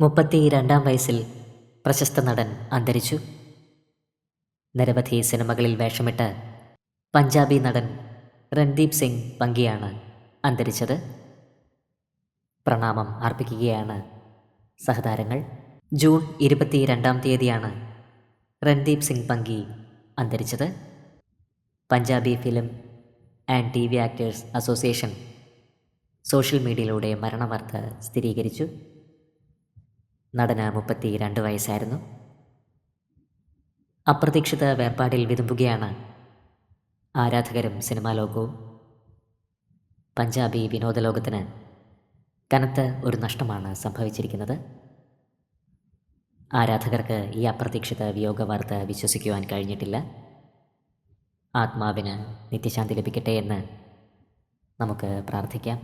32-ാം വയസ്സിൽ പ്രശസ്ത നടൻ അന്തരിച്ചു. നിരവധി സിനിമകളിൽ വേഷമിട്ട് പഞ്ചാബി നടൻ രൺദീപ് സിംഗ് പങ്കിയാണ് അന്തരിച്ചത്. പ്രണാമം അർപ്പിക്കുകയാണ് സഹതാരങ്ങൾ. ജൂൺ 22-ാം തീയതിയാണ് രൺദീപ് സിംഗ് പങ്കി അന്തരിച്ചത്. Punjabi film and TV actors association social മീഡിയയിലൂടെ മരണവാർത്ത സ്ഥിരീകരിച്ചു. നടന് 32 വയസ്സായിരുന്നു. അപ്രതീക്ഷിത വേർപാടിൽ വിതുമ്പുകയാണ് ആരാധകരും സിനിമാ ലോകവും. പഞ്ചാബി വിനോദലോകത്തിന് കനത്ത ഒരു നഷ്ടമാണ് സംഭവിച്ചിരിക്കുന്നത്. ആരാധകർക്ക് ഈ അപ്രതീക്ഷിത വിയോഗ വാർത്ത വിശ്വസിക്കുവാൻ കഴിഞ്ഞിട്ടില്ല. ആത്മാവിന് നിത്യശാന്തി ലഭിക്കട്ടെ എന്ന് നമുക്ക് പ്രാർത്ഥിക്കാം.